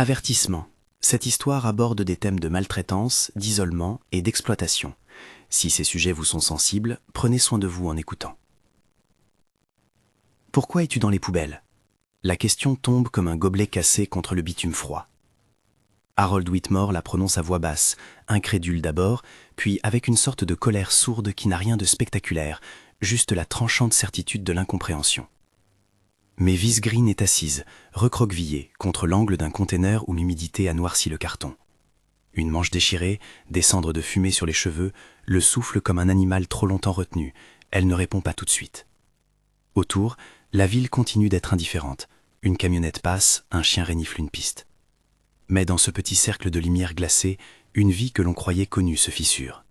Avertissement. Cette histoire aborde des thèmes de maltraitance, d'isolement et d'exploitation. Si ces sujets vous sont sensibles, prenez soin de vous en écoutant. Pourquoi es-tu dans les poubelles ? La question tombe comme un gobelet cassé contre le bitume froid. Harold Whitmore la prononce à voix basse, incrédule d'abord, puis avec une sorte de colère sourde qui n'a rien de spectaculaire, juste la tranchante certitude de l'incompréhension. Mavis Green est assise, recroquevillée, contre l'angle d'un container où l'humidité a noirci le carton. Une manche déchirée, des cendres de fumée sur les cheveux, le souffle comme un animal trop longtemps retenu. Elle ne répond pas tout de suite. Autour, la ville continue d'être indifférente. Une camionnette passe, un chien renifle une piste. Mais dans ce petit cercle de lumière glacée, une vie que l'on croyait connue se fissure.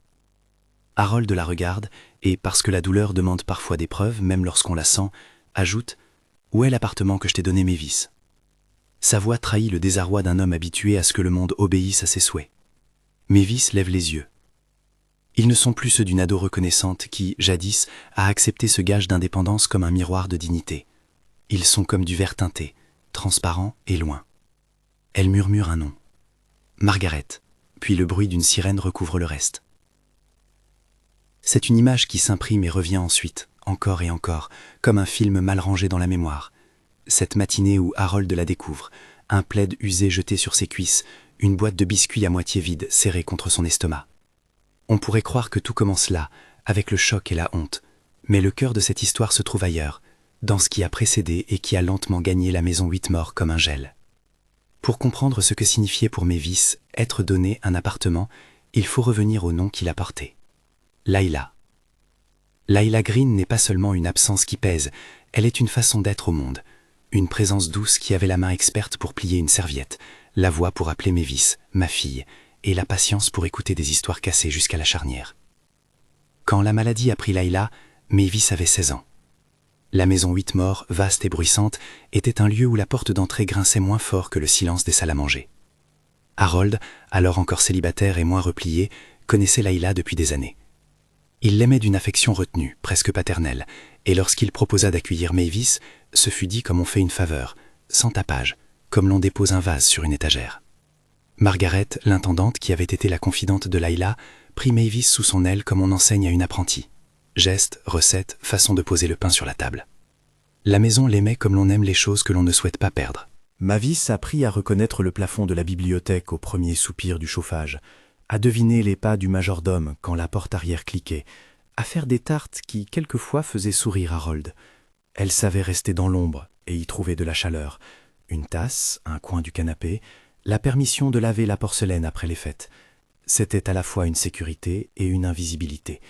Harold la regarde et, parce que la douleur demande parfois des preuves, même lorsqu'on la sent, ajoute « Où est l'appartement que je t'ai donné, Mavis ?» Sa voix trahit le désarroi d'un homme habitué à ce que le monde obéisse à ses souhaits. Mavis lève les yeux. Ils ne sont plus ceux d'une ado reconnaissante qui, jadis, a accepté ce gage d'indépendance comme un miroir de dignité. Ils sont comme du verre teinté, transparent et loin. Elle murmure un nom. Margaret, puis le bruit d'une sirène recouvre le reste. C'est une image qui s'imprime et revient ensuite, encore et encore, comme un film mal rangé dans la mémoire. Cette matinée où Harold la découvre, un plaid usé jeté sur ses cuisses, une boîte de biscuits à moitié vide serrée contre son estomac. On pourrait croire que tout commence là, avec le choc et la honte, mais le cœur de cette histoire se trouve ailleurs, dans ce qui a précédé et qui a lentement gagné la maison Whitmore comme un gel. Pour comprendre ce que signifiait pour Mavis être donné un appartement, il faut revenir au nom qu'il a porté. Layla. Layla Green n'est pas seulement une absence qui pèse, elle est une façon d'être au monde, une présence douce qui avait la main experte pour plier une serviette, la voix pour appeler Mavis, ma fille, et la patience pour écouter des histoires cassées jusqu'à la charnière. Quand la maladie a pris Layla, Mavis avait 16 ans. La maison Whitmore, vaste et bruissante, était un lieu où la porte d'entrée grinçait moins fort que le silence des salles à manger. Harold, alors encore célibataire et moins replié, connaissait Layla depuis des années. Il l'aimait d'une affection retenue, presque paternelle, et lorsqu'il proposa d'accueillir Mavis, ce fut dit comme on fait une faveur, sans tapage, comme l'on dépose un vase sur une étagère. Margaret, l'intendante qui avait été la confidente de Layla, prit Mavis sous son aile comme on enseigne à une apprentie. Gestes, recettes, façon de poser le pain sur la table. La maison l'aimait comme l'on aime les choses que l'on ne souhaite pas perdre. Mavis apprit à reconnaître le plafond de la bibliothèque au premier soupir du chauffage, à deviner les pas du majordome quand la porte arrière cliquait, à faire des tartes qui, quelquefois, faisaient sourire Harold. Elle savait rester dans l'ombre et y trouver de la chaleur. Une tasse, un coin du canapé, la permission de laver la porcelaine après les fêtes. C'était à la fois une sécurité et une invisibilité.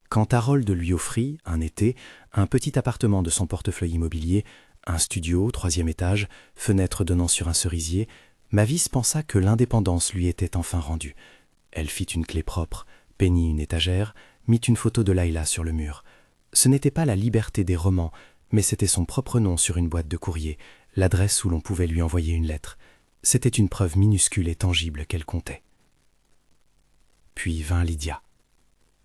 Quand Harold lui offrit, un été, un petit appartement de son portefeuille immobilier, un studio, 3e étage, fenêtre donnant sur un cerisier, Mavis pensa que l'indépendance lui était enfin rendue. Elle fit une clé propre, peignit une étagère, mit une photo de Layla sur le mur. Ce n'était pas la liberté des romans, mais c'était son propre nom sur une boîte de courrier, l'adresse où l'on pouvait lui envoyer une lettre. C'était une preuve minuscule et tangible qu'elle comptait. Puis vint Lydia.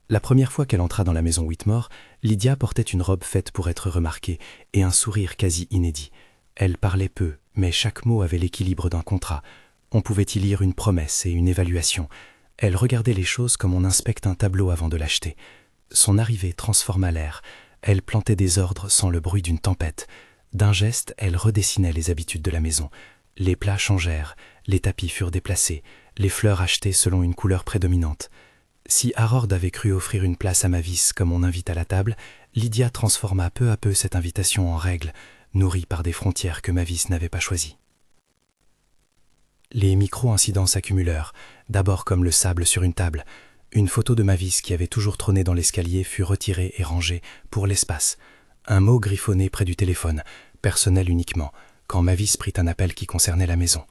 La première fois qu'elle entra dans la maison Whitmore, Lydia portait une robe faite pour être remarquée et un sourire quasi inédit. Elle parlait peu, mais chaque mot avait l'équilibre d'un contrat. On pouvait y lire une promesse et une évaluation. Elle regardait les choses comme on inspecte un tableau avant de l'acheter. Son arrivée transforma l'air. Elle plantait des ordres sans le bruit d'une tempête. D'un geste, elle redessinait les habitudes de la maison. Les plats changèrent, les tapis furent déplacés, les fleurs achetées selon une couleur prédominante. Si Harold avait cru offrir une place à Mavis comme on invite à la table, Lydia transforma peu à peu cette invitation en règle, nourrie par des frontières que Mavis n'avait pas choisies. Les micro-incidents s'accumulèrent, d'abord comme le sable sur une table. Une photo de Mavis qui avait toujours trôné dans l'escalier fut retirée et rangée pour l'espace. Un mot griffonné près du téléphone, personnel uniquement, quand Mavis prit un appel qui concernait la maison.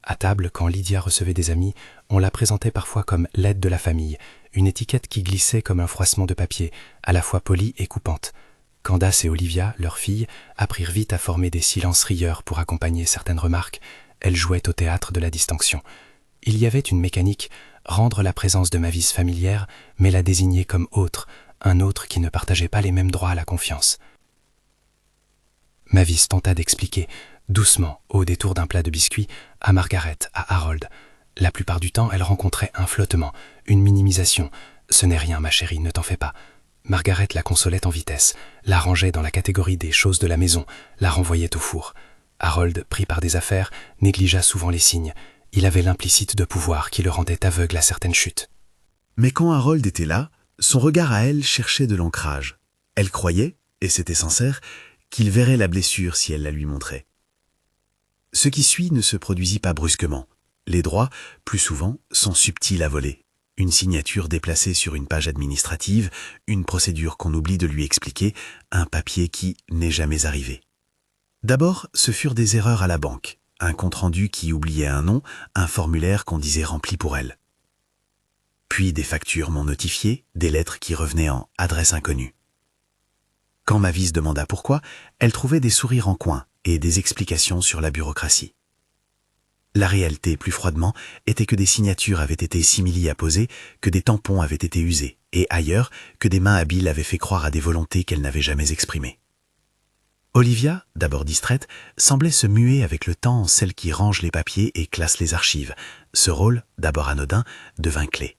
À table, quand Lydia recevait des amis, on la présentait parfois comme l'aide de la famille, une étiquette qui glissait comme un froissement de papier, à la fois polie et coupante. Candace et Olivia, leur fille, apprirent vite à former des silences rieurs pour accompagner certaines remarques. Elles jouaient au théâtre de la distinction. Il y avait une mécanique, rendre la présence de Mavis familière, mais la désigner comme autre, un autre qui ne partageait pas les mêmes droits à la confiance. Mavis tenta d'expliquer, doucement, au détour d'un plat de biscuits, à Margaret, à Harold. La plupart du temps, elle rencontrait un flottement, une minimisation. « Ce n'est rien, ma chérie, ne t'en fais pas ». Margaret la consolait en vitesse, la rangeait dans la catégorie des choses de la maison, la renvoyait au four. Harold, pris par des affaires, négligea souvent les signes. Il avait l'implicite de pouvoir qui le rendait aveugle à certaines chutes. Mais quand Harold était là, son regard à elle cherchait de l'ancrage. Elle croyait, et c'était sincère, qu'il verrait la blessure si elle la lui montrait. Ce qui suit ne se produisit pas brusquement. Les droits, plus souvent, sont subtils à voler. Une signature déplacée sur une page administrative, une procédure qu'on oublie de lui expliquer, un papier qui n'est jamais arrivé. D'abord, ce furent des erreurs à la banque, un compte-rendu qui oubliait un nom, un formulaire qu'on disait rempli pour elle. Puis des factures non notifiées, des lettres qui revenaient en « adresse inconnue ». Quand Mavis demanda pourquoi, elle trouvait des sourires en coin et des explications sur la bureaucratie. La réalité, plus froidement, était que des signatures avaient été simili-apposées, que des tampons avaient été usés, et ailleurs, que des mains habiles avaient fait croire à des volontés qu'elle n'avait jamais exprimées. Olivia, d'abord distraite, semblait se muer avec le temps en celle qui range les papiers et classe les archives. Ce rôle, d'abord anodin, devint clé.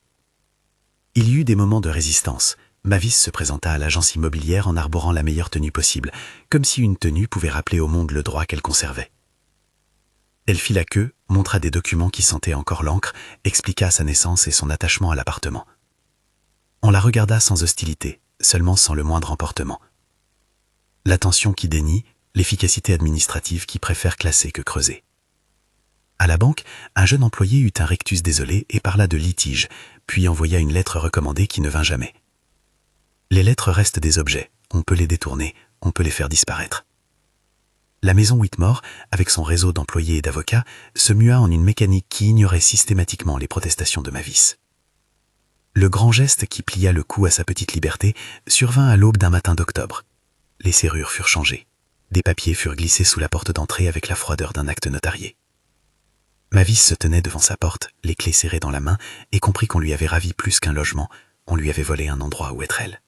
Il y eut des moments de résistance. Mavis se présenta à l'agence immobilière en arborant la meilleure tenue possible, comme si une tenue pouvait rappeler au monde le droit qu'elle conservait. Elle fit la queue, montra des documents qui sentaient encore l'encre, expliqua sa naissance et son attachement à l'appartement. On la regarda sans hostilité, seulement sans le moindre emportement. L'attention qui dénie, l'efficacité administrative qui préfère classer que creuser. À la banque, un jeune employé eut un rectus désolé et parla de litige, puis envoya une lettre recommandée qui ne vint jamais. Les lettres restent des objets, on peut les détourner, on peut les faire disparaître. La maison Whitmore, avec son réseau d'employés et d'avocats, se mua en une mécanique qui ignorait systématiquement les protestations de Mavis. Le grand geste qui plia le cou à sa petite liberté survint à l'aube d'un matin d'octobre. Les serrures furent changées. Des papiers furent glissés sous la porte d'entrée avec la froideur d'un acte notarié. Mavis se tenait devant sa porte, les clés serrées dans la main, et comprit qu'on lui avait ravi plus qu'un logement, on lui avait volé un endroit où être elle.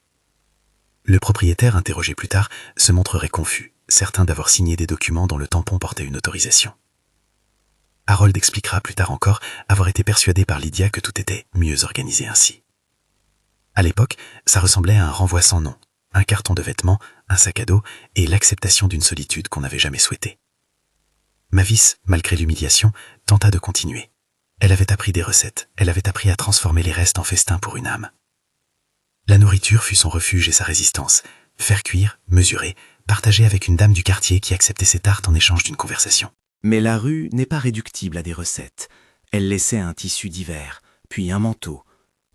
Le propriétaire, interrogé plus tard, se montrerait confus, certain d'avoir signé des documents dont le tampon portait une autorisation. Harold expliquera plus tard encore avoir été persuadé par Lydia que tout était mieux organisé ainsi. À l'époque, ça ressemblait à un renvoi sans nom, un carton de vêtements, un sac à dos et l'acceptation d'une solitude qu'on n'avait jamais souhaitée. Mavis, malgré l'humiliation, tenta de continuer. Elle avait appris des recettes, elle avait appris à transformer les restes en festin pour une âme. La nourriture fut son refuge et sa résistance. Faire cuire, mesurer, partager avec une dame du quartier qui acceptait ses tartes en échange d'une conversation. Mais la rue n'est pas réductible à des recettes. Elle laissait un tissu divers, puis un manteau.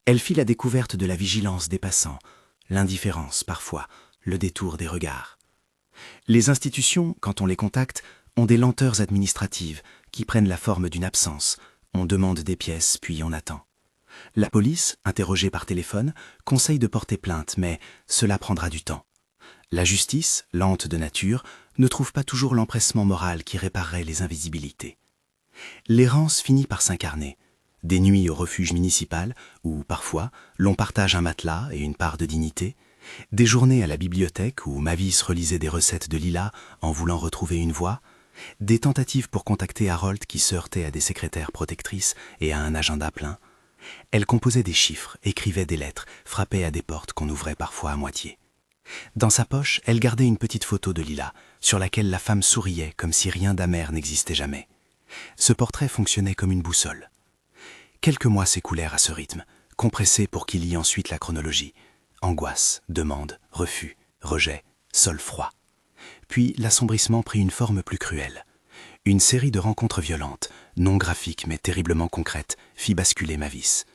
Elle fit la découverte de la vigilance des passants, l'indifférence parfois, le détour des regards. Les institutions, quand on les contacte, ont des lenteurs administratives qui prennent la forme d'une absence. On demande des pièces, puis on attend. La police, interrogée par téléphone, conseille de porter plainte, mais cela prendra du temps. La justice, lente de nature, ne trouve pas toujours l'empressement moral qui réparerait les invisibilités. L'errance finit par s'incarner. Des nuits au refuge municipal, où, parfois, l'on partage un matelas et une part de dignité. Des journées à la bibliothèque, où Mavis relisait des recettes de lilas en voulant retrouver une voix. Des tentatives pour contacter Harold qui se heurtait à des secrétaires protectrices et à un agenda plein. Elle composait des chiffres, écrivait des lettres, frappait à des portes qu'on ouvrait parfois à moitié. Dans sa poche, elle gardait une petite photo de Lila, sur laquelle la femme souriait comme si rien d'amer n'existait jamais. Ce portrait fonctionnait comme une boussole. Quelques mois s'écoulèrent à ce rythme, compressés pour qu'il y ait ensuite la chronologie. Angoisse, demande, refus, rejet, sol froid. Puis l'assombrissement prit une forme plus cruelle. Une série de rencontres violentes, non graphiques mais terriblement concrètes, fit basculer Mavis.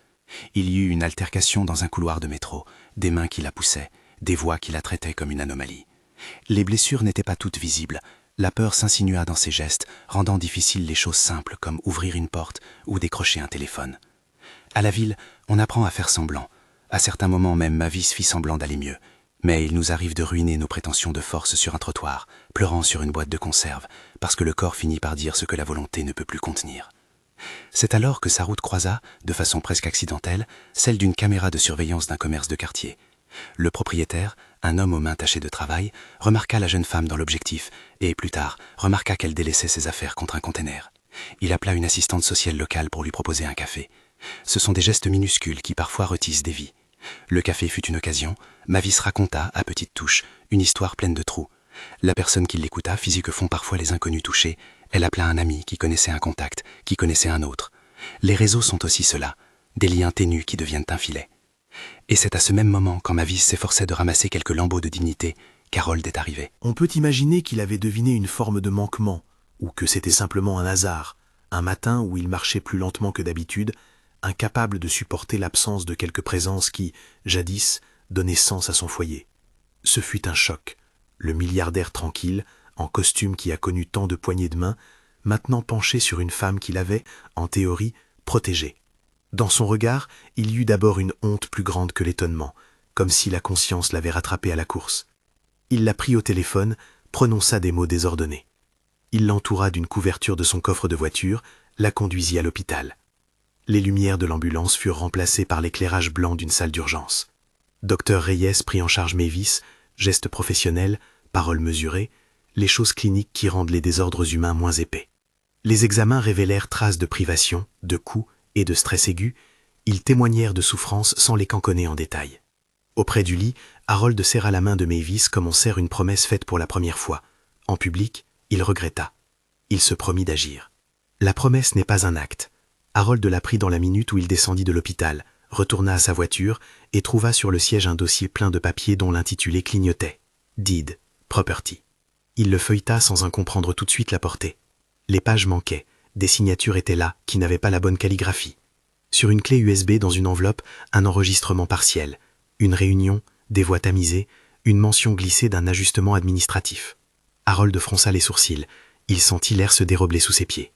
Il y eut une altercation dans un couloir de métro, des mains qui la poussaient, des voix qui la traitaient comme une anomalie. Les blessures n'étaient pas toutes visibles. La peur s'insinua dans ses gestes, rendant difficiles les choses simples comme ouvrir une porte ou décrocher un téléphone. À la ville, on apprend à faire semblant. À certains moments même, Mavis fit semblant d'aller mieux. Mais il nous arrive de ruiner nos prétentions de force sur un trottoir, pleurant sur une boîte de conserve, parce que le corps finit par dire ce que la volonté ne peut plus contenir. C'est alors que sa route croisa, de façon presque accidentelle, celle d'une caméra de surveillance d'un commerce de quartier. Le propriétaire, un homme aux mains tachées de travail, remarqua la jeune femme dans l'objectif et, plus tard, remarqua qu'elle délaissait ses affaires contre un container. Il appela une assistante sociale locale pour lui proposer un café. Ce sont des gestes minuscules qui parfois retissent des vies. Le café fut une occasion. Mavis raconta, à petites touches, une histoire pleine de trous. La personne qui l'écouta fit ce que font parfois les inconnus touchés. Elle appela un ami qui connaissait un contact, qui connaissait un autre. Les réseaux sont aussi cela, des liens ténus qui deviennent un filet. Et c'est à ce même moment, quand Mavis s'efforçait de ramasser quelques lambeaux de dignité, qu'Harold est arrivé. On peut imaginer qu'il avait deviné une forme de manquement, ou que c'était simplement un hasard, un matin où il marchait plus lentement que d'habitude, incapable de supporter l'absence de quelque présence qui, jadis, donnait sens à son foyer. Ce fut un choc. Le milliardaire tranquille, en costume qui a connu tant de poignées de main, maintenant penché sur une femme qu'il avait, en théorie, protégée. Dans son regard, il y eut d'abord une honte plus grande que l'étonnement, comme si la conscience l'avait rattrapé à la course. Il la prit au téléphone, prononça des mots désordonnés. Il l'entoura d'une couverture de son coffre de voiture, la conduisit à l'hôpital. Les lumières de l'ambulance furent remplacées par l'éclairage blanc d'une salle d'urgence. Dr Reyes prit en charge Mavis, gestes professionnels, paroles mesurées, les choses cliniques qui rendent les désordres humains moins épais. Les examens révélèrent traces de privation, de coups et de stress aigu. Ils témoignèrent de souffrances sans les canconner en détail. Auprès du lit, Harold serra la main de Mavis comme on serre une promesse faite pour la première fois. En public, il regretta. Il se promit d'agir. La promesse n'est pas un acte. Harold la prit dans la minute où il descendit de l'hôpital, retourna à sa voiture et trouva sur le siège un dossier plein de papiers dont l'intitulé clignotait. Deed, Property. Il le feuilleta sans en comprendre tout de suite la portée. Les pages manquaient, des signatures étaient là qui n'avaient pas la bonne calligraphie. Sur une clé USB dans une enveloppe, un enregistrement partiel, une réunion, des voix tamisées, une mention glissée d'un ajustement administratif. Harold fronça les sourcils, il sentit l'air se dérobeler sous ses pieds.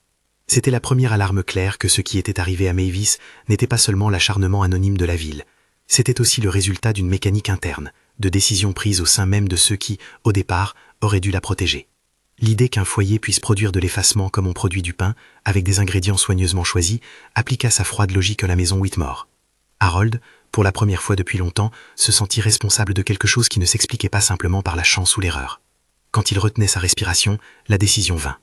C'était la première alarme claire que ce qui était arrivé à Mavis n'était pas seulement l'acharnement anonyme de la ville, c'était aussi le résultat d'une mécanique interne, de décisions prises au sein même de ceux qui, au départ, auraient dû la protéger. L'idée qu'un foyer puisse produire de l'effacement comme on produit du pain, avec des ingrédients soigneusement choisis, appliqua sa froide logique à la maison Whitmore. Harold, pour la première fois depuis longtemps, se sentit responsable de quelque chose qui ne s'expliquait pas simplement par la chance ou l'erreur. Quand il retenait sa respiration, la décision vint.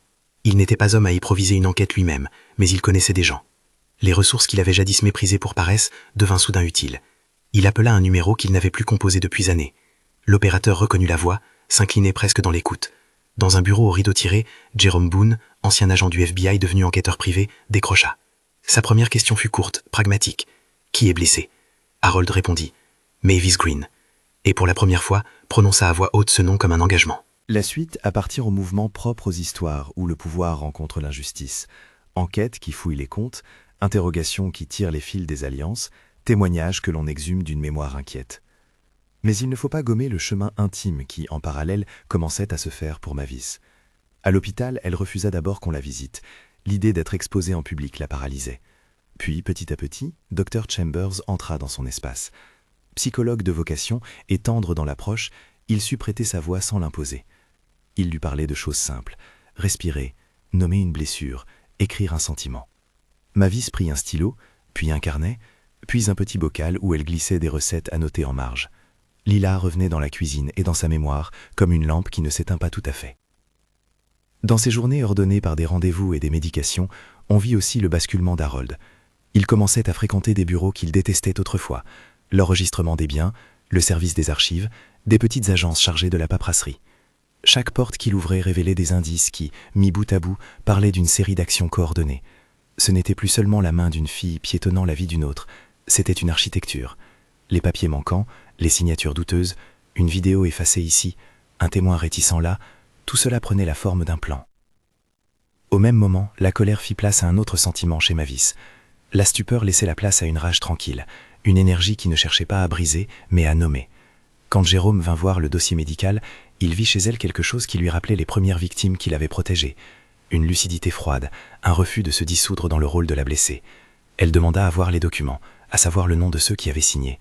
Il n'était pas homme à improviser une enquête lui-même, mais il connaissait des gens. Les ressources qu'il avait jadis méprisées pour paresse devinrent soudain utiles. Il appela un numéro qu'il n'avait plus composé depuis années. L'opérateur reconnut la voix, s'inclinait presque dans l'écoute. Dans un bureau au rideau tiré, Jerome Boone, ancien agent du FBI devenu enquêteur privé, décrocha. Sa première question fut courte, pragmatique. « Qui est blessé ?» Harold répondit. « Mavis Green » et pour la première fois, prononça à voix haute ce nom comme un engagement. La suite appartient au mouvement propre aux histoires où le pouvoir rencontre l'injustice. Enquête qui fouille les comptes, interrogations qui tirent les fils des alliances, témoignages que l'on exhume d'une mémoire inquiète. Mais il ne faut pas gommer le chemin intime qui, en parallèle, commençait à se faire pour Mavis. À l'hôpital, elle refusa d'abord qu'on la visite. L'idée d'être exposée en public la paralysait. Puis, petit à petit, Dr Chambers entra dans son espace. Psychologue de vocation et tendre dans l'approche, il sut prêter sa voix sans l'imposer. Il lui parlait de choses simples, respirer, nommer une blessure, écrire un sentiment. Mavis prit un stylo, puis un carnet, puis un petit bocal où elle glissait des recettes annotées en marge. Lila revenait dans la cuisine et dans sa mémoire, comme une lampe qui ne s'éteint pas tout à fait. Dans ces journées ordonnées par des rendez-vous et des médications, on vit aussi le basculement d'Harold. Il commençait à fréquenter des bureaux qu'il détestait autrefois, l'enregistrement des biens, le service des archives, des petites agences chargées de la paperasserie. Chaque porte qu'il ouvrait révélait des indices qui, mis bout à bout, parlaient d'une série d'actions coordonnées. Ce n'était plus seulement la main d'une fille piétonnant la vie d'une autre, c'était une architecture. Les papiers manquants, les signatures douteuses, une vidéo effacée ici, un témoin réticent là, tout cela prenait la forme d'un plan. Au même moment, la colère fit place à un autre sentiment chez Mavis. La stupeur laissait la place à une rage tranquille, une énergie qui ne cherchait pas à briser, mais à nommer. Quand Jérôme vint voir le dossier médical, il vit chez elle quelque chose qui lui rappelait les premières victimes qu'il avait protégées. Une lucidité froide, un refus de se dissoudre dans le rôle de la blessée. Elle demanda à voir les documents, à savoir le nom de ceux qui avaient signé,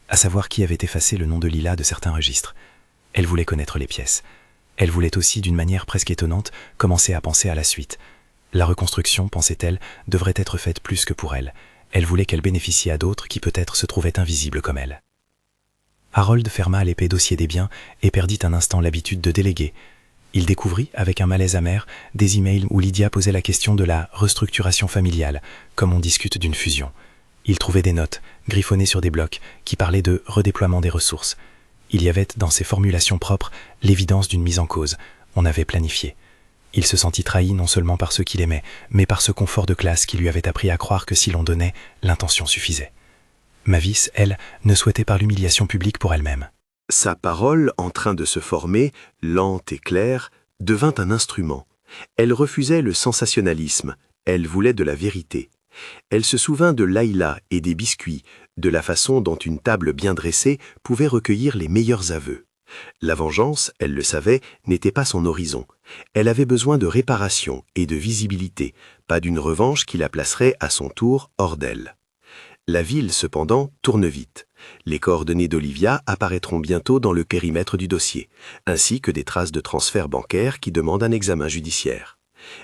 à savoir qui avait effacé le nom de Lila de certains registres. Elle voulait connaître les pièces. Elle voulait aussi, d'une manière presque étonnante, commencer à penser à la suite. La reconstruction, pensait-elle, devrait être faite plus que pour elle. Elle voulait qu'elle bénéficie à d'autres qui peut-être se trouvaient invisibles comme elle. Harold ferma l'épais dossier des biens et perdit un instant l'habitude de déléguer. Il découvrit, avec un malaise amer, des emails où Lydia posait la question de la restructuration familiale, comme on discute d'une fusion. Il trouvait des notes, griffonnées sur des blocs, qui parlaient de redéploiement des ressources. Il y avait, dans ses formulations propres, l'évidence d'une mise en cause. On avait planifié. Il se sentit trahi non seulement par ceux qu'il aimait, mais par ce confort de classe qui lui avait appris à croire que si l'on donnait, l'intention suffisait. Mavis, elle, ne souhaitait pas l'humiliation publique pour elle-même. Sa parole, en train de se former, lente et claire, devint un instrument. Elle refusait le sensationnalisme, elle voulait de la vérité. Elle se souvint de Layla et des biscuits, de la façon dont une table bien dressée pouvait recueillir les meilleurs aveux. La vengeance, elle le savait, n'était pas son horizon. Elle avait besoin de réparation et de visibilité, pas d'une revanche qui la placerait à son tour hors d'elle. La ville, cependant, tourne vite. Les coordonnées d'Olivia apparaîtront bientôt dans le périmètre du dossier, ainsi que des traces de transferts bancaires qui demandent un examen judiciaire.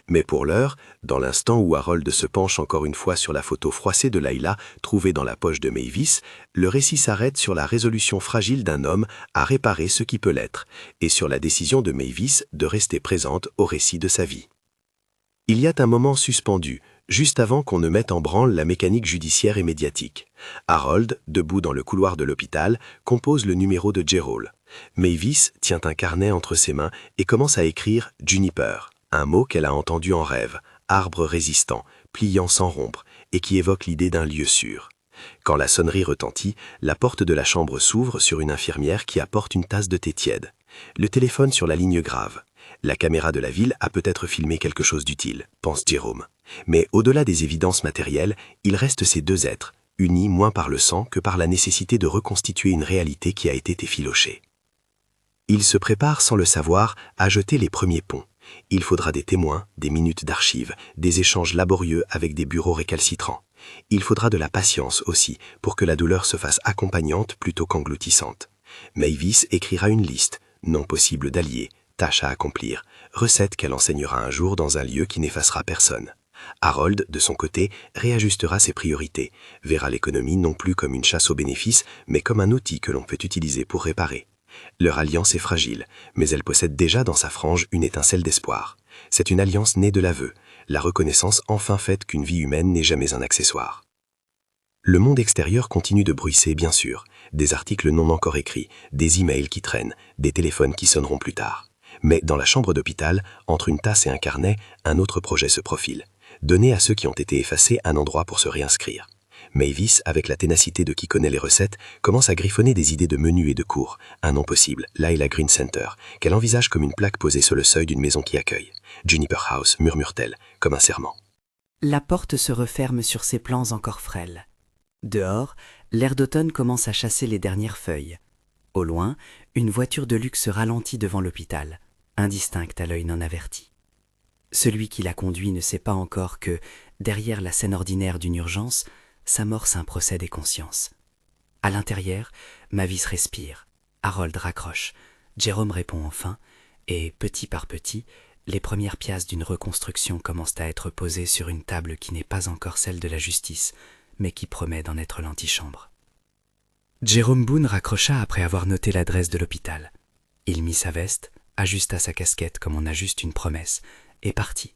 Mais pour l'heure, dans l'instant où Harold se penche encore une fois sur la photo froissée de Layla trouvée dans la poche de Mavis, le récit s'arrête sur la résolution fragile d'un homme à réparer ce qui peut l'être, et sur la décision de Mavis de rester présente au récit de sa vie. Il y a un moment suspendu, juste avant qu'on ne mette en branle la mécanique judiciaire et médiatique. Harold, debout dans le couloir de l'hôpital, compose le numéro de Gerald. Mavis tient un carnet entre ses mains et commence à écrire « Juniper », un mot qu'elle a entendu en rêve, arbre résistant, pliant sans rompre, et qui évoque l'idée d'un lieu sûr. Quand la sonnerie retentit, la porte de la chambre s'ouvre sur une infirmière qui apporte une tasse de thé tiède. Le téléphone sur la ligne grave. La caméra de la ville a peut-être filmé quelque chose d'utile, pense Jérôme. Mais au-delà des évidences matérielles, il reste ces deux êtres, unis moins par le sang que par la nécessité de reconstituer une réalité qui a été effilochée. Il se prépare sans le savoir à jeter les premiers ponts. Il faudra des témoins, des minutes d'archives, des échanges laborieux avec des bureaux récalcitrants. Il faudra de la patience aussi pour que la douleur se fasse accompagnante plutôt qu'engloutissante. Mavis écrira une liste, non possible d'allier, tâche à accomplir, recette qu'elle enseignera un jour dans un lieu qui n'effacera personne. Harold, de son côté, réajustera ses priorités, verra l'économie non plus comme une chasse aux bénéfices, mais comme un outil que l'on peut utiliser pour réparer. Leur alliance est fragile, mais elle possède déjà dans sa frange une étincelle d'espoir. C'est une alliance née de l'aveu, la reconnaissance enfin faite qu'une vie humaine n'est jamais un accessoire. Le monde extérieur continue de bruisser, bien sûr, des articles non encore écrits, des emails qui traînent, des téléphones qui sonneront plus tard. Mais dans la chambre d'hôpital, entre une tasse et un carnet, un autre projet se profile. Donner à ceux qui ont été effacés un endroit pour se réinscrire. Mavis, avec la ténacité de qui connaît les recettes, commence à griffonner des idées de menus et de cours. Un nom possible, Layla Green Center, qu'elle envisage comme une plaque posée sur le seuil d'une maison qui accueille. Juniper House, murmure-t-elle, comme un serment. La porte se referme sur ses plans encore frêles. Dehors, l'air d'automne commence à chasser les dernières feuilles. Au loin, une voiture de luxe ralentit devant l'hôpital, indistincte à l'œil non averti. Celui qui la conduit ne sait pas encore que, derrière la scène ordinaire d'une urgence, s'amorce un procès des consciences. À l'intérieur, Mavis respire, Harold raccroche, Jérôme répond enfin, et petit par petit, les premières pièces d'une reconstruction commencent à être posées sur une table qui n'est pas encore celle de la justice, mais qui promet d'en être l'antichambre. Jérôme Boone raccrocha après avoir noté l'adresse de l'hôpital. Il mit sa veste, ajusta sa casquette comme on ajuste une promesse, et partit.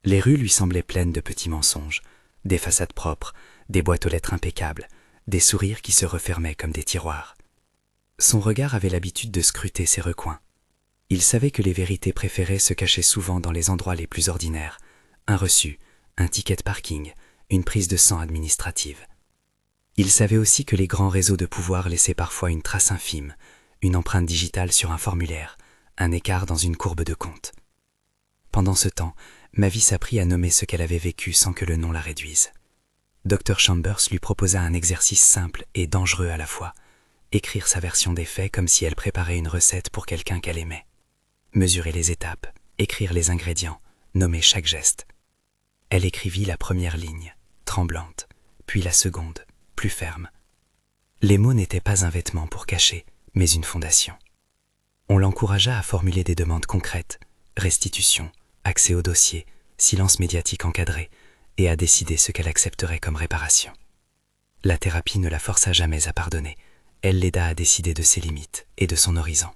Les rues lui semblaient pleines de petits mensonges, des façades propres, des boîtes aux lettres impeccables, des sourires qui se refermaient comme des tiroirs. Son regard avait l'habitude de scruter ses recoins. Il savait que les vérités préférées se cachaient souvent dans les endroits les plus ordinaires, un reçu, un ticket de parking, une prise de sang administrative. Il savait aussi que les grands réseaux de pouvoir laissaient parfois une trace infime, une empreinte digitale sur un formulaire, un écart dans une courbe de compte. Pendant ce temps, Mavis apprit à nommer ce qu'elle avait vécu sans que le nom la réduise. Dr Chambers lui proposa un exercice simple et dangereux à la fois, écrire sa version des faits comme si elle préparait une recette pour quelqu'un qu'elle aimait. Mesurer les étapes, écrire les ingrédients, nommer chaque geste. Elle écrivit la première ligne, tremblante, puis la seconde, plus ferme. Les mots n'étaient pas un vêtement pour cacher, mais une fondation. On l'encouragea à formuler des demandes concrètes, restitution, accès au dossier, silence médiatique encadré, et à décider ce qu'elle accepterait comme réparation. La thérapie ne la força jamais à pardonner. elle l'aida à décider de ses limites et de son horizon.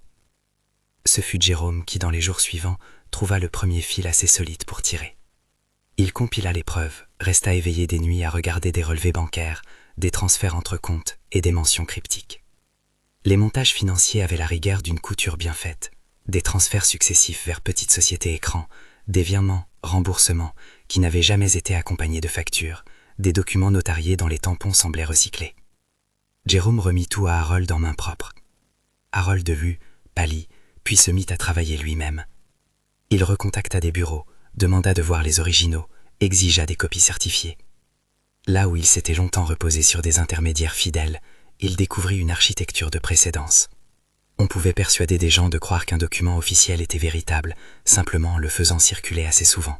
Ce fut Jérôme qui, dans les jours suivants, trouva le premier fil assez solide pour tirer. Il compila les preuves, resta éveillé des nuits à regarder des relevés bancaires, des transferts entre comptes et des mentions cryptiques. Les montages financiers avaient la rigueur d'une couture bien faite, des transferts successifs vers petites sociétés écrans, des virements, remboursements, qui n'avaient jamais été accompagnés de factures, des documents notariés dont les tampons semblaient recyclés. Jérôme remit tout à Harold en main propre. Harold vit, pâlit, puis se mit à travailler lui-même. Il recontacta des bureaux, demanda de voir les originaux, exigea des copies certifiées. Là où il s'était longtemps reposé sur des intermédiaires fidèles, il découvrit une architecture de précédence. On pouvait persuader des gens de croire qu'un document officiel était véritable, simplement en le faisant circuler assez souvent.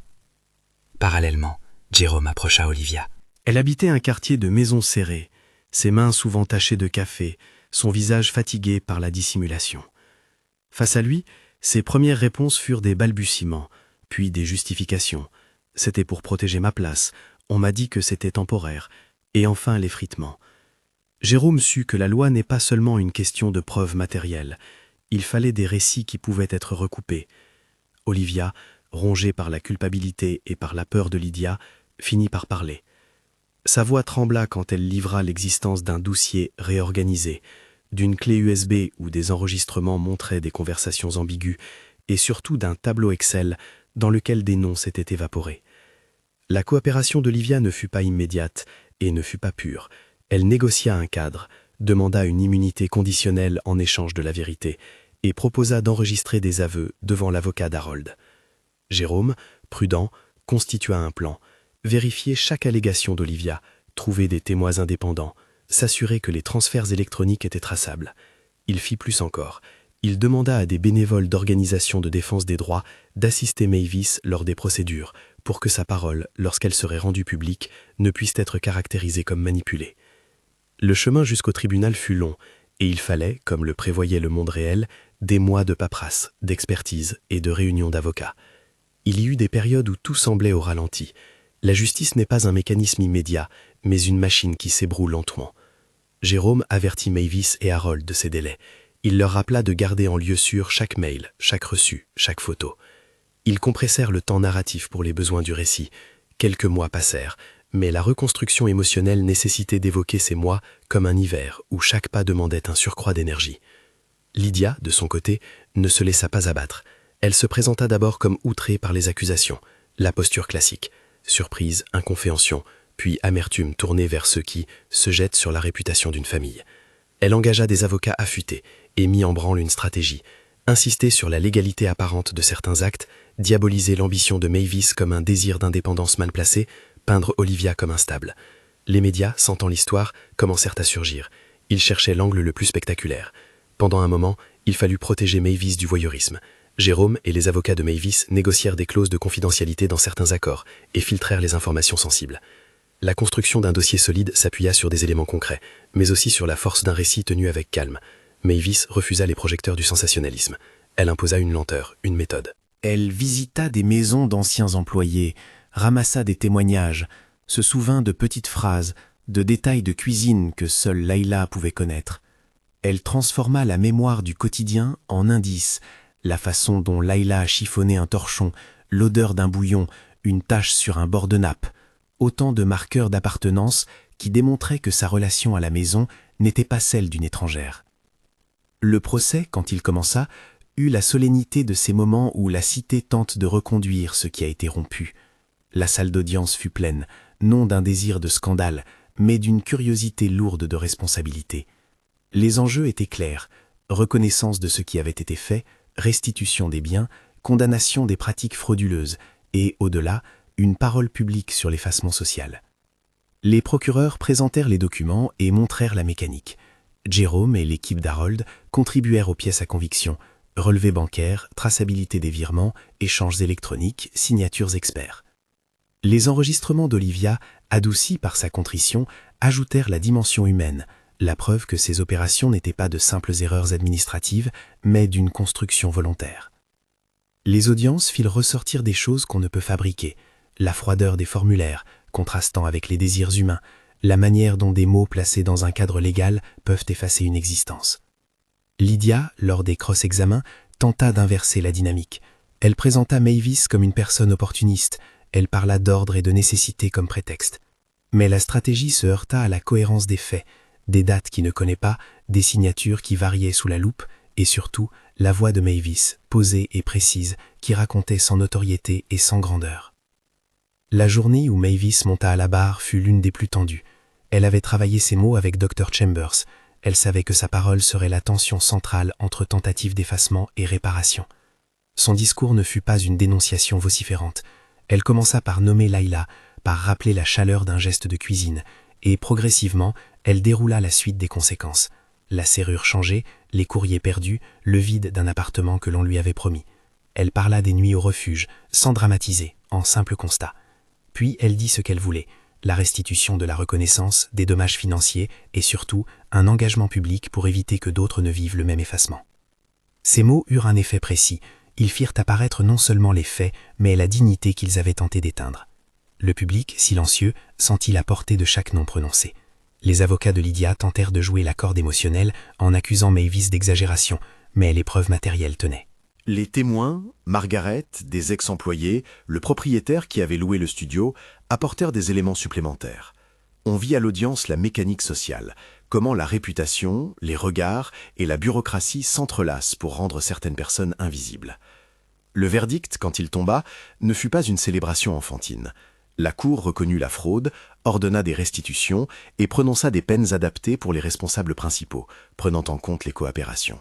Parallèlement, Jérôme approcha Olivia. Elle habitait un quartier de maisons serrées, ses mains souvent tachées de café, son visage fatigué par la dissimulation. Face à lui, ses premières réponses furent des balbutiements, puis des justifications. C'était pour protéger ma place, on m'a dit que c'était temporaire, et enfin l'effritement. Jérôme sut que la loi n'est pas seulement une question de preuves matérielles, il fallait des récits qui pouvaient être recoupés. Olivia, rongée par la culpabilité et par la peur de Lydia, finit par parler. Sa voix trembla quand elle livra l'existence d'un dossier réorganisé, d'une clé USB où des enregistrements montraient des conversations ambiguës, et surtout d'un tableau Excel dans lequel des noms s'étaient évaporés. La coopération d'Olivia ne fut pas immédiate et ne fut pas pure. Elle négocia un cadre, demanda une immunité conditionnelle en échange de la vérité et proposa d'enregistrer des aveux devant l'avocat d'Harold. Jérôme, prudent, constitua un plan, vérifier chaque allégation d'Olivia, trouver des témoins indépendants, s'assurer que les transferts électroniques étaient traçables. Il fit plus encore. Il demanda à des bénévoles d'organisations de défense des droits d'assister Mavis lors des procédures pour que sa parole, lorsqu'elle serait rendue publique, ne puisse être caractérisée comme manipulée. Le chemin jusqu'au tribunal fut long, et il fallait, comme le prévoyait le monde réel, des mois de paperasse, d'expertise et de réunions d'avocats. Il y eut des périodes où tout semblait au ralenti. La justice n'est pas un mécanisme immédiat, mais une machine qui s'ébroue lentement. Jérôme avertit Mavis et Harold de ces délais. Il leur rappela de garder en lieu sûr chaque mail, chaque reçu, chaque photo. Ils compressèrent le temps narratif pour les besoins du récit. Quelques mois passèrent, mais la reconstruction émotionnelle nécessitait d'évoquer ces mois comme un hiver où chaque pas demandait un surcroît d'énergie. Lydia, de son côté, ne se laissa pas abattre. Elle se présenta d'abord comme outrée par les accusations, la posture classique, surprise, incompréhension, puis amertume tournée vers ceux qui se jettent sur la réputation d'une famille. Elle engagea des avocats affûtés et mit en branle une stratégie, insister sur la légalité apparente de certains actes, diaboliser l'ambition de Mavis comme un désir d'indépendance mal placé, peindre Olivia comme instable. Les médias, sentant l'histoire, commencèrent à surgir. Ils cherchaient l'angle le plus spectaculaire. Pendant un moment, il fallut protéger Mavis du voyeurisme. Jérôme et les avocats de Mavis négocièrent des clauses de confidentialité dans certains accords et filtrèrent les informations sensibles. La construction d'un dossier solide s'appuya sur des éléments concrets, mais aussi sur la force d'un récit tenu avec calme. Mavis refusa les projecteurs du sensationnalisme. Elle imposa une lenteur, une méthode. Elle visita des maisons d'anciens employés, ramassa des témoignages, se souvint de petites phrases, de détails de cuisine que seule Layla pouvait connaître. Elle transforma la mémoire du quotidien en indices, la façon dont Layla chiffonnait un torchon, l'odeur d'un bouillon, une tache sur un bord de nappe, autant de marqueurs d'appartenance qui démontraient que sa relation à la maison n'était pas celle d'une étrangère. Le procès, quand il commença, eut la solennité de ces moments où la cité tente de reconduire ce qui a été rompu. La salle d'audience fut pleine, non d'un désir de scandale, mais d'une curiosité lourde de responsabilité. Les enjeux étaient clairs, reconnaissance de ce qui avait été fait, restitution des biens, condamnation des pratiques frauduleuses et, au-delà, une parole publique sur l'effacement social. Les procureurs présentèrent les documents et montrèrent la mécanique. Jérôme et l'équipe d'Harold contribuèrent aux pièces à conviction, relevés bancaires, traçabilité des virements, échanges électroniques, signatures experts. Les enregistrements d'Olivia, adoucis par sa contrition, ajoutèrent la dimension humaine, la preuve que ces opérations n'étaient pas de simples erreurs administratives, mais d'une construction volontaire. Les audiences firent ressortir des choses qu'on ne peut fabriquer, la froideur des formulaires, contrastant avec les désirs humains, la manière dont des mots placés dans un cadre légal peuvent effacer une existence. Lydia, lors des cross-examens, tenta d'inverser la dynamique. Elle présenta Mavis comme une personne opportuniste, elle parla d'ordre et de nécessité comme prétexte. Mais la stratégie se heurta à la cohérence des faits, des dates qu'il ne connaît pas, des signatures qui variaient sous la loupe, et surtout la voix de Mavis, posée et précise, qui racontait sans notoriété et sans grandeur. La journée où Mavis monta à la barre fut l'une des plus tendues. Elle avait travaillé ses mots avec Dr. Chambers. Elle savait que sa parole serait la tension centrale entre tentative d'effacement et réparation. Son discours ne fut pas une dénonciation vociférante. Elle commença par nommer Layla, par rappeler la chaleur d'un geste de cuisine, et progressivement, elle déroula la suite des conséquences. La serrure changée, les courriers perdus, le vide d'un appartement que l'on lui avait promis. Elle parla des nuits au refuge, sans dramatiser, en simple constat. Puis elle dit ce qu'elle voulait, la restitution de la reconnaissance, des dommages financiers et surtout un engagement public pour éviter que d'autres ne vivent le même effacement. Ces mots eurent un effet précis. Ils firent apparaître non seulement les faits, mais la dignité qu'ils avaient tenté d'éteindre. Le public, silencieux, sentit la portée de chaque nom prononcé. Les avocats de Lydia tentèrent de jouer la corde émotionnelle en accusant Mavis d'exagération, mais les preuves matérielles tenaient. Les témoins, Margaret, des ex-employés, le propriétaire qui avait loué le studio, apportèrent des éléments supplémentaires. On vit à l'audience la mécanique sociale, comment la réputation, les regards et la bureaucratie s'entrelacent pour rendre certaines personnes invisibles. Le verdict, quand il tomba, ne fut pas une célébration enfantine. La Cour reconnut la fraude, ordonna des restitutions et prononça des peines adaptées pour les responsables principaux, prenant en compte les coopérations.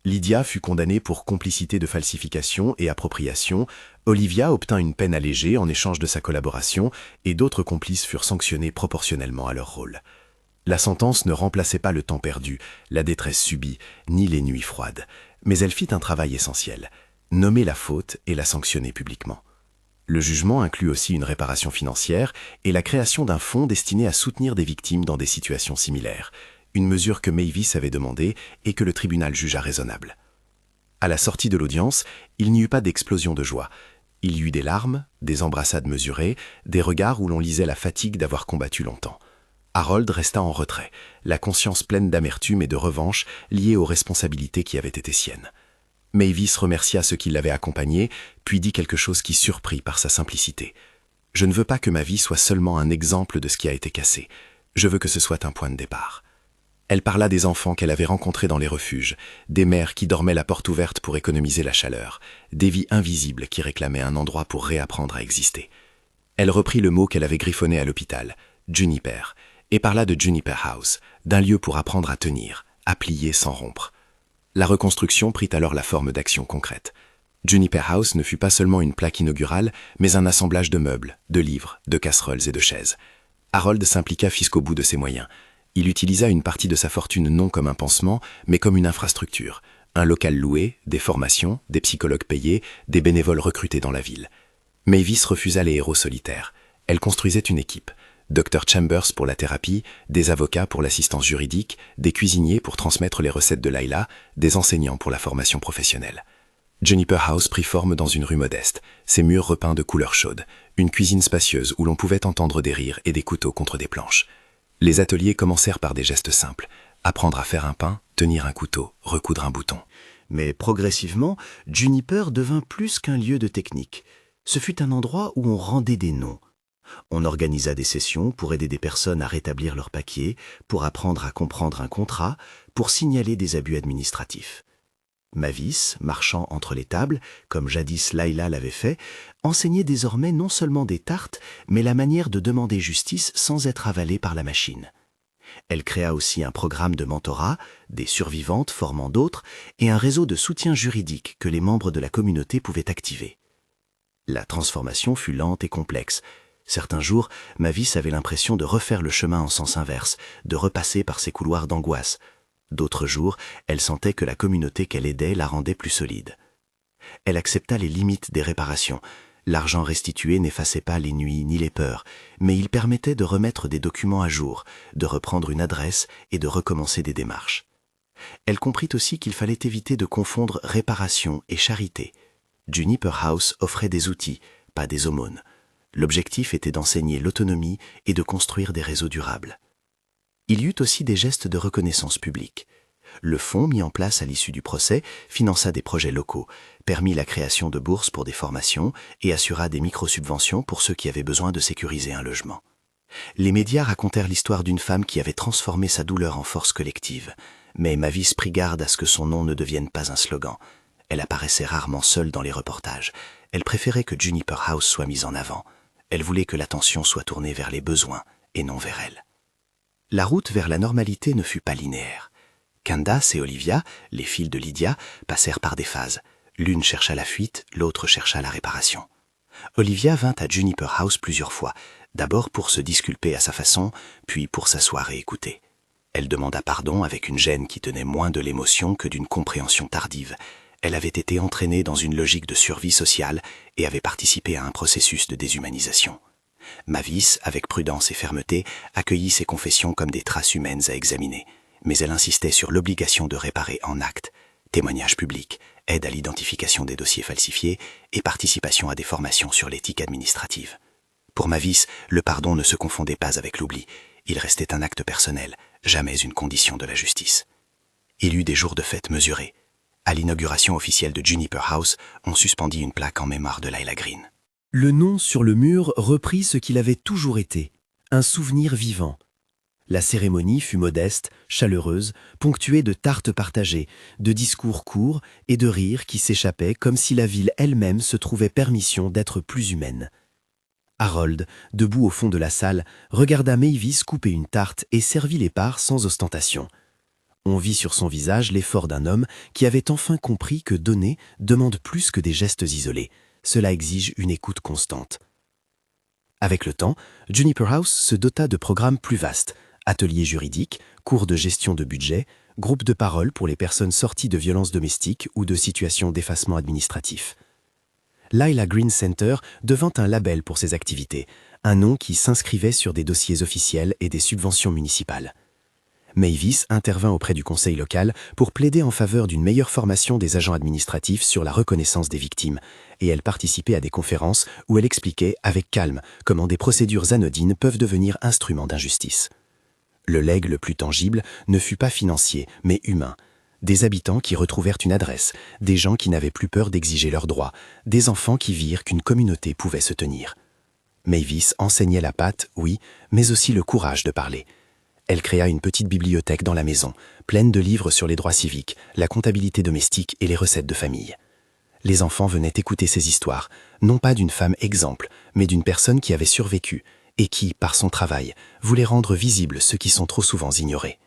Lydia fut condamnée pour complicité de falsification et appropriation, Olivia obtint une peine allégée en échange de sa collaboration et d'autres complices furent sanctionnés proportionnellement à leur rôle. La sentence ne remplaçait pas le temps perdu, la détresse subie, ni les nuits froides, mais elle fit un travail essentiel, nommer la faute et la sanctionner publiquement. Le jugement inclut aussi une réparation financière et la création d'un fonds destiné à soutenir des victimes dans des situations similaires, une mesure que Mavis avait demandée et que le tribunal jugea raisonnable. À la sortie de l'audience, il n'y eut pas d'explosion de joie. Il y eut des larmes, des embrassades mesurées, des regards où l'on lisait la fatigue d'avoir combattu longtemps. Harold resta en retrait, la conscience pleine d'amertume et de revanche liée aux responsabilités qui avaient été siennes. Mavis remercia ceux qui l'avaient accompagné, puis dit quelque chose qui surprit par sa simplicité. « Je ne veux pas que ma vie soit seulement un exemple de ce qui a été cassé. Je veux que ce soit un point de départ. » Elle parla des enfants qu'elle avait rencontrés dans les refuges, des mères qui dormaient la porte ouverte pour économiser la chaleur, des vies invisibles qui réclamaient un endroit pour réapprendre à exister. Elle reprit le mot qu'elle avait griffonné à l'hôpital, « Juniper », et parla de Juniper House, d'un lieu pour apprendre à tenir, à plier sans rompre. La reconstruction prit alors la forme d'actions concrètes. Juniper House ne fut pas seulement une plaque inaugurale, mais un assemblage de meubles, de livres, de casseroles et de chaises. Harold s'impliqua jusqu'au bout de ses moyens. Il utilisa une partie de sa fortune non comme un pansement, mais comme une infrastructure. Un local loué, des formations, des psychologues payés, des bénévoles recrutés dans la ville. Mavis refusa les héros solitaires. Elle construisait une équipe. Dr. Chambers pour la thérapie, des avocats pour l'assistance juridique, des cuisiniers pour transmettre les recettes de Layla, des enseignants pour la formation professionnelle. Juniper House prit forme dans une rue modeste, ses murs repeints de couleurs chaudes, une cuisine spacieuse où l'on pouvait entendre des rires et des couteaux contre des planches. Les ateliers commencèrent par des gestes simples, apprendre à faire un pain, tenir un couteau, recoudre un bouton. Mais progressivement, Juniper devint plus qu'un lieu de technique. Ce fut un endroit où on rendait des noms. On organisa des sessions pour aider des personnes à rétablir leurs papiers, pour apprendre à comprendre un contrat, pour signaler des abus administratifs. Mavis, marchant entre les tables, comme jadis Layla l'avait fait, enseignait désormais non seulement des tartes, mais la manière de demander justice sans être avalée par la machine. Elle créa aussi un programme de mentorat, des survivantes formant d'autres, et un réseau de soutien juridique que les membres de la communauté pouvaient activer. La transformation fut lente et complexe. Certains jours, Mavis avait l'impression de refaire le chemin en sens inverse, de repasser par ces couloirs d'angoisse. D'autres jours, elle sentait que la communauté qu'elle aidait la rendait plus solide. Elle accepta les limites des réparations. L'argent restitué n'effaçait pas les nuits ni les peurs, mais il permettait de remettre des documents à jour, de reprendre une adresse et de recommencer des démarches. Elle comprit aussi qu'il fallait éviter de confondre réparation et charité. Juniper House offrait des outils, pas des aumônes. L'objectif était d'enseigner l'autonomie et de construire des réseaux durables. Il y eut aussi des gestes de reconnaissance publique. Le fonds mis en place à l'issue du procès finança des projets locaux, permit la création de bourses pour des formations et assura des micro-subventions pour ceux qui avaient besoin de sécuriser un logement. Les médias racontèrent l'histoire d'une femme qui avait transformé sa douleur en force collective, mais Mavis prit garde à ce que son nom ne devienne pas un slogan. Elle apparaissait rarement seule dans les reportages. Elle préférait que Juniper House soit mise en avant. Elle voulait que l'attention soit tournée vers les besoins et non vers elle. La route vers la normalité ne fut pas linéaire. Candace et Olivia, les filles de Lydia, passèrent par des phases. L'une chercha la fuite, l'autre chercha la réparation. Olivia vint à Juniper House plusieurs fois, d'abord pour se disculper à sa façon, puis pour s'asseoir et écouter. Elle demanda pardon avec une gêne qui tenait moins de l'émotion que d'une compréhension tardive. Elle avait été entraînée dans une logique de survie sociale et avait participé à un processus de déshumanisation. Mavis, avec prudence et fermeté, accueillit ses confessions comme des traces humaines à examiner, mais elle insistait sur l'obligation de réparer en actes, témoignages publics, aide à l'identification des dossiers falsifiés et participation à des formations sur l'éthique administrative. Pour Mavis, le pardon ne se confondait pas avec l'oubli. Il restait un acte personnel, jamais une condition de la justice. Il eut des jours de fête mesurés. À l'inauguration officielle de Juniper House, on suspendit une plaque en mémoire de Lila Green. Le nom sur le mur reprit ce qu'il avait toujours été, un souvenir vivant. La cérémonie fut modeste, chaleureuse, ponctuée de tartes partagées, de discours courts et de rires qui s'échappaient comme si la ville elle-même se trouvait permission d'être plus humaine. Harold, debout au fond de la salle, regarda Mavis couper une tarte et servit les parts sans ostentation. On vit sur son visage l'effort d'un homme qui avait enfin compris que donner demande plus que des gestes isolés. Cela exige une écoute constante. Avec le temps, Juniper House se dota de programmes plus vastes, ateliers juridiques, cours de gestion de budget, groupes de parole pour les personnes sorties de violences domestiques ou de situations d'effacement administratif. Lila Green Center devint un label pour ses activités, un nom qui s'inscrivait sur des dossiers officiels et des subventions municipales. Mavis intervint auprès du conseil local pour plaider en faveur d'une meilleure formation des agents administratifs sur la reconnaissance des victimes, et elle participait à des conférences où elle expliquait avec calme comment des procédures anodines peuvent devenir instruments d'injustice. Le legs le plus tangible ne fut pas financier, mais humain. Des habitants qui retrouvèrent une adresse, des gens qui n'avaient plus peur d'exiger leurs droits, des enfants qui virent qu'une communauté pouvait se tenir. Mavis enseignait la patte, oui, mais aussi le courage de parler. Elle créa une petite bibliothèque dans la maison, pleine de livres sur les droits civiques, la comptabilité domestique et les recettes de famille. Les enfants venaient écouter ces histoires, non pas d'une femme exemple, mais d'une personne qui avait survécu et qui, par son travail, voulait rendre visible ceux qui sont trop souvent ignorés.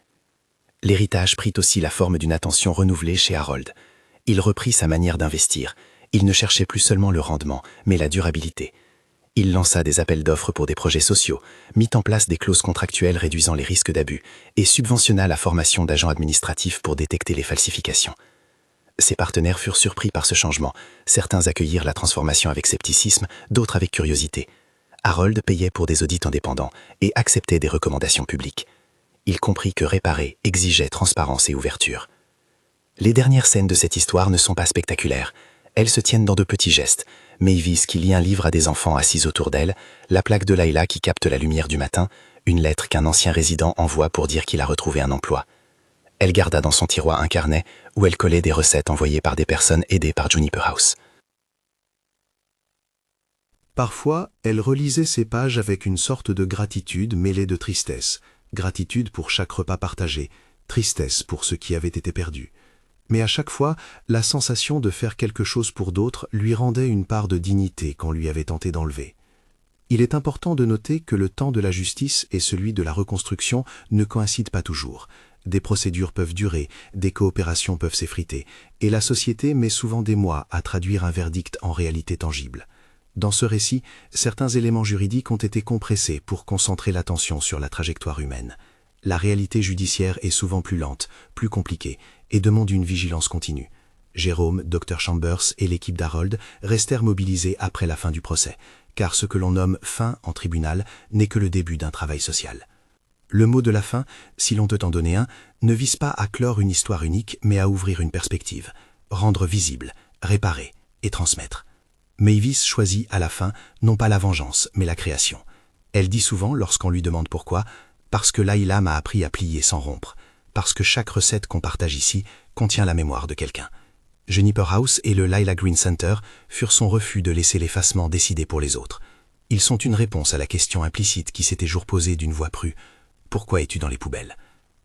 L'héritage prit aussi la forme d'une attention renouvelée chez Harold. Il reprit sa manière d'investir. Il ne cherchait plus seulement le rendement, mais la durabilité. Il lança des appels d'offres pour des projets sociaux, mit en place des clauses contractuelles réduisant les risques d'abus et subventionna la formation d'agents administratifs pour détecter les falsifications. Ses partenaires furent surpris par ce changement. Certains accueillirent la transformation avec scepticisme, d'autres avec curiosité. Harold payait pour des audits indépendants et acceptait des recommandations publiques. Il comprit que réparer exigeait transparence et ouverture. Les dernières scènes de cette histoire ne sont pas spectaculaires. Elles se tiennent dans de petits gestes. Mavis qui lit un livre à des enfants assis autour d'elle, la plaque de Lila qui capte la lumière du matin, une lettre qu'un ancien résident envoie pour dire qu'il a retrouvé un emploi. Elle garda dans son tiroir un carnet où elle collait des recettes envoyées par des personnes aidées par Juniper House. Parfois, elle relisait ces pages avec une sorte de gratitude mêlée de tristesse. Gratitude pour chaque repas partagé, tristesse pour ce qui avait été perdu. Mais à chaque fois, la sensation de faire quelque chose pour d'autres lui rendait une part de dignité qu'on lui avait tenté d'enlever. Il est important de noter que le temps de la justice et celui de la reconstruction ne coïncident pas toujours. Des procédures peuvent durer, des coopérations peuvent s'effriter, et la société met souvent des mois à traduire un verdict en réalité tangible. Dans ce récit, certains éléments juridiques ont été compressés pour concentrer l'attention sur la trajectoire humaine. La réalité judiciaire est souvent plus lente, plus compliquée, et demande une vigilance continue. Jérôme, Dr Chambers et l'équipe d'Harold restèrent mobilisés après la fin du procès, car ce que l'on nomme « fin » en tribunal n'est que le début d'un travail social. Le mot de la fin, si l'on peut en donner un, ne vise pas à clore une histoire unique, mais à ouvrir une perspective, rendre visible, réparer et transmettre. Mavis choisit à la fin non pas la vengeance, mais la création. Elle dit souvent, lorsqu'on lui demande pourquoi, « Parce que Layla m'a appris à plier sans rompre. Parce que chaque recette qu'on partage ici contient la mémoire de quelqu'un. » Juniper House et le Lila Green Center furent son refus de laisser l'effacement décider pour les autres. Ils sont une réponse à la question implicite qui s'était jour posée d'une voix prue. « Pourquoi es-tu dans les poubelles ?»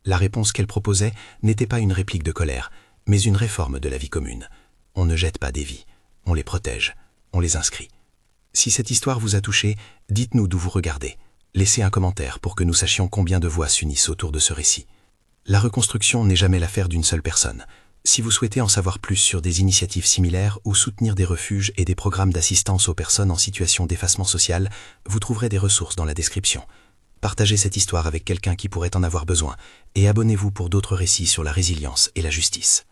La réponse qu'elle proposait n'était pas une réplique de colère, mais une réforme de la vie commune. On ne jette pas des vies, on les protège, on les inscrit. Si cette histoire vous a touché, dites-nous d'où vous regardez. Laissez un commentaire pour que nous sachions combien de voix s'unissent autour de ce récit. La reconstruction n'est jamais l'affaire d'une seule personne. Si vous souhaitez en savoir plus sur des initiatives similaires ou soutenir des refuges et des programmes d'assistance aux personnes en situation d'effacement social, vous trouverez des ressources dans la description. Partagez cette histoire avec quelqu'un qui pourrait en avoir besoin et abonnez-vous pour d'autres récits sur la résilience et la justice.